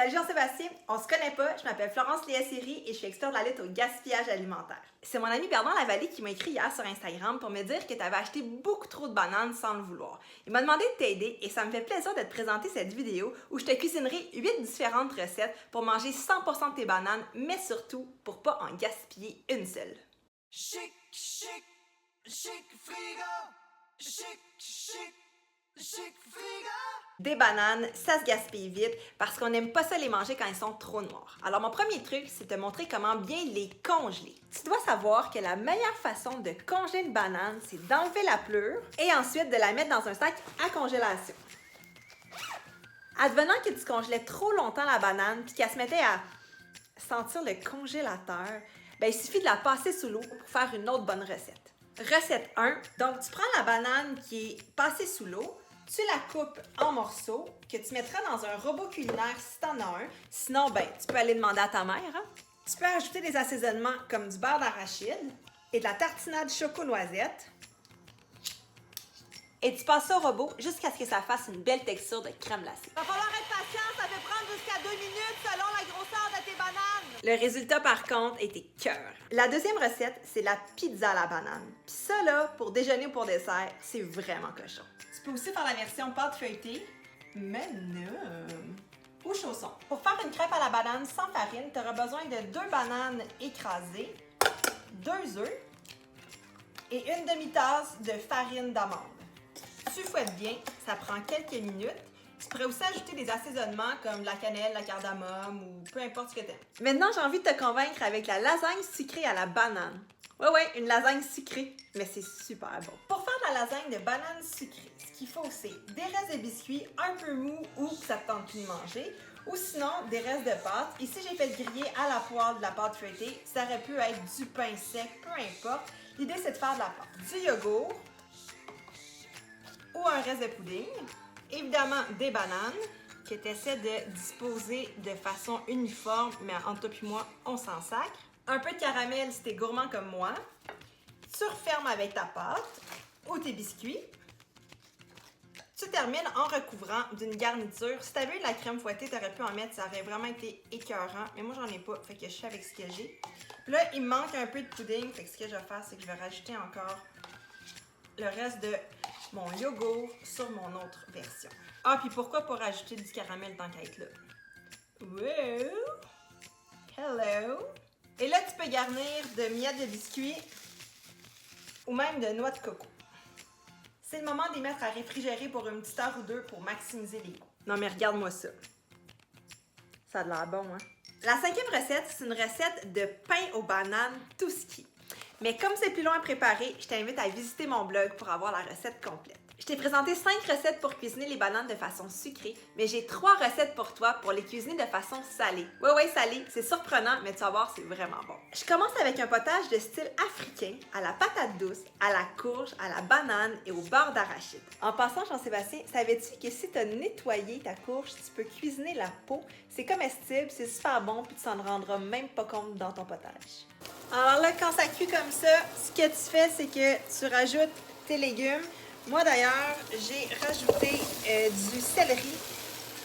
Salut Jean-Sébastien, on se connaît pas, je m'appelle Florence Léa-Siri et je suis experte de la lutte au gaspillage alimentaire. C'est mon ami Bernard Lavallée qui m'a écrit hier sur Instagram pour me dire que tu avais acheté beaucoup trop de bananes sans le vouloir. Il m'a demandé de t'aider et ça me fait plaisir de te présenter cette vidéo où je te cuisinerai 8 différentes recettes pour manger 100% de tes bananes, mais surtout pour pas en gaspiller une seule. Chic, chic, chic frigo, chic, chic, chic frigo. Des bananes, ça se gaspille vite parce qu'on n'aime pas ça les manger quand ils sont trop noirs. Alors mon premier truc, c'est de te montrer comment bien les congeler. Tu dois savoir que la meilleure façon de congeler une banane, c'est d'enlever la pleure et ensuite de la mettre dans un sac à congélation. Advenant que tu congelais trop longtemps la banane puis qu'elle se mettait à sentir le congélateur, ben, il suffit de la passer sous l'eau pour faire une autre bonne recette. Recette 1, donc tu prends la banane qui est passée sous l'eau, tu la coupes en morceaux que tu mettras dans un robot culinaire si tu en as un. Sinon, ben, tu peux aller demander à ta mère. Hein? Tu peux ajouter des assaisonnements comme du beurre d'arachide et de la tartinade choco-noisette. Et tu passes ça au robot jusqu'à ce que ça fasse une belle texture de crème glacée. Va falloir être patient, ça peut prendre jusqu'à 2 minutes selon la grosseur de tes bananes. Le résultat, par contre, était cœur. La deuxième recette, c'est la pizza à la banane. Puis ça, là, pour déjeuner ou pour dessert, c'est vraiment cochon. Tu peux aussi faire la version pâte feuilletée, mais non. Ou chausson. Pour faire une crêpe à la banane sans farine, tu auras besoin de 2 bananes écrasées, 2 œufs et une demi-tasse de farine d'amande. Tu fouettes bien, ça prend quelques minutes. Tu pourrais aussi ajouter des assaisonnements comme de la cannelle, la cardamome ou peu importe ce que tu aimes. Maintenant, j'ai envie de te convaincre avec la lasagne sucrée à la banane. Ouais, une lasagne sucrée, mais c'est super bon. Pour faire de la lasagne de banane sucrée, ce qu'il faut, c'est des restes de biscuits un peu mous ou que ça te tente plus de manger, ou sinon des restes de pâte. Ici, j'ai fait le griller à la poêle de la pâte feuilletée. Ça aurait pu être du pain sec, peu importe. L'idée, c'est de faire de la pâte. Du yogourt ou un reste de pudding. Évidemment, des bananes que tu essaies de disposer de façon uniforme, mais entre toi et moi, on s'en sacre. Un peu de caramel si t'es gourmand comme moi. Tu refermes avec ta pâte ou tes biscuits. Tu termines en recouvrant d'une garniture. Si t'avais eu de la crème fouettée, t'aurais pu en mettre, ça aurait vraiment été écœurant. Mais moi, j'en ai pas, fait que je suis avec ce que j'ai. Puis là, il me manque un peu de pudding, fait que ce que je vais faire, c'est que je vais rajouter encore le reste de mon yogourt sur mon autre version. Ah, puis pourquoi pas rajouter du caramel tant qu'à être là? Wow! Hello! Et là, tu peux garnir de miettes de biscuits ou même de noix de coco. C'est le moment de les mettre à réfrigérer pour une petite heure ou deux pour maximiser les goûts. Non, mais regarde-moi ça. Ça a de l'air bon, hein? La cinquième recette, c'est une recette de pain aux bananes tout ski. Mais comme c'est plus long à préparer, je t'invite à visiter mon blog pour avoir la recette complète. Je t'ai présenté 5 recettes pour cuisiner les bananes de façon sucrée, mais j'ai 3 recettes pour toi pour les cuisiner de façon salée. Ouais, salée, c'est surprenant, mais tu vas voir, c'est vraiment bon. Je commence avec un potage de style africain, à la patate douce, à la courge, à la banane et au beurre d'arachide. En passant, Jean-Sébastien, savais-tu que si tu as nettoyé ta courge, tu peux cuisiner la peau? C'est comestible, c'est super bon, puis tu t'en rendras même pas compte dans ton potage. Alors là, quand ça cuit comme ça, ce que tu fais, c'est que tu rajoutes tes légumes. Moi, d'ailleurs, j'ai rajouté du céleri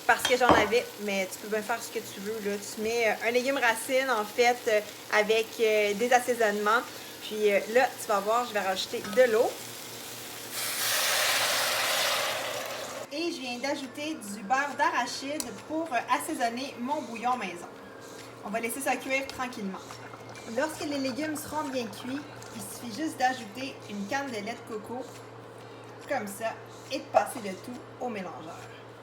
parce que j'en avais, mais tu peux bien faire ce que tu veux. Là. Tu mets un légume racine, en fait, avec des assaisonnements. Puis là, tu vas voir, je vais rajouter de l'eau. Et je viens d'ajouter du beurre d'arachide pour assaisonner mon bouillon maison. On va laisser ça cuire tranquillement. Lorsque les légumes seront bien cuits, il suffit juste d'ajouter une canne de lait de coco, comme ça, et de passer le tout au mélangeur.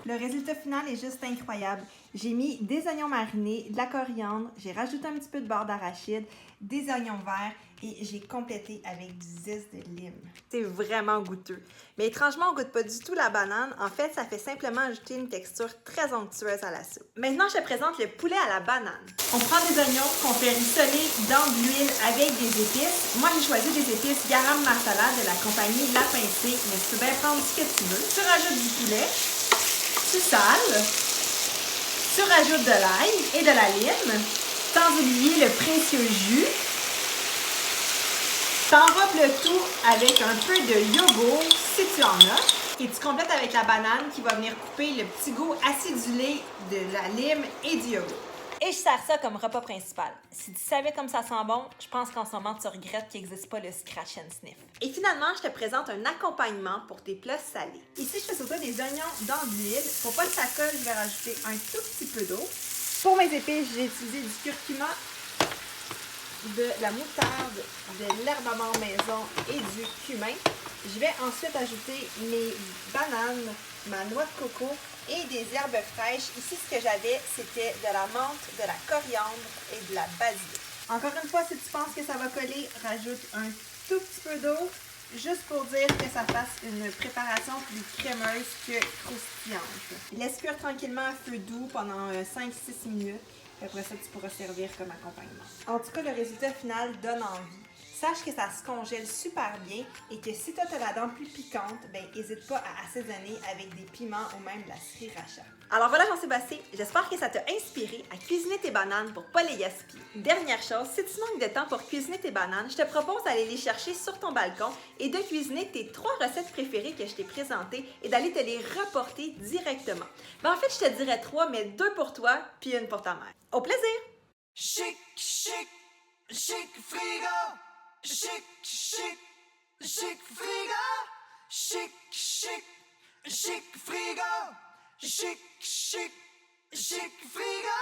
Le résultat final est juste incroyable. J'ai mis des oignons marinés, de la coriandre, j'ai rajouté un petit peu de beurre d'arachide, des oignons verts et j'ai complété avec du zeste de lime. C'est vraiment goûteux. Mais étrangement, on ne goûte pas du tout la banane. En fait, ça fait simplement ajouter une texture très onctueuse à la soupe. Maintenant, je te présente le poulet à la banane. On prend des oignons qu'on fait rissoler dans de l'huile avec des épices. Moi, j'ai choisi des épices garam masala de la compagnie La Pincée, mais tu peux bien prendre ce que tu veux. Tu rajoutes du poulet, tu sales, tu rajoutes de l'ail et de la lime, sans oublier le précieux jus. T'enrobes le tout avec un peu de yogourt si tu en as. qui est complète avec la banane qui va venir couper le petit goût acidulé de la lime et du yogourt. Et je sers ça comme repas principal. Si tu savais comme ça sent bon, je pense qu'en ce moment, tu regrettes qu'il n'existe pas le scratch and sniff. Et finalement, je te présente un accompagnement pour tes plats salés. Ici, je fais sauter des oignons dans de l'huile. Pour pas que ça colle, je vais rajouter un tout petit peu d'eau. Pour mes épices, j'ai utilisé du curcuma, de la moutarde, de l'herbe amande maison et du cumin. Je vais ensuite ajouter mes bananes, ma noix de coco et des herbes fraîches. Ici, ce que j'avais, c'était de la menthe, de la coriandre et de la basilic. Encore une fois, si tu penses que ça va coller, rajoute un tout petit peu d'eau, juste pour dire que ça fasse une préparation plus crémeuse que croustillante. Laisse cuire tranquillement à feu doux pendant 5-6 minutes. Après ça, tu pourras servir comme accompagnement. En tout cas, le résultat final donne envie. Sache que ça se congèle super bien et que si tu as la dent plus piquante, ben n'hésite pas à assaisonner avec des piments ou même de la sriracha. Alors voilà Jean-Sébastien, j'espère que ça t'a inspiré à cuisiner tes bananes pour pas les gaspiller. Dernière chose, si tu manques de temps pour cuisiner tes bananes, je te propose d'aller les chercher sur ton balcon et de cuisiner tes 3 recettes préférées que je t'ai présentées et d'aller te les reporter directement. Ben en fait, je te dirais 3, mais 2 pour toi puis 1 pour ta mère. Au plaisir! Chic, chic, chic frigo. Chic, chic, chic frigo. Chic, chic, chic frigo. Chic, chic, chic frigo.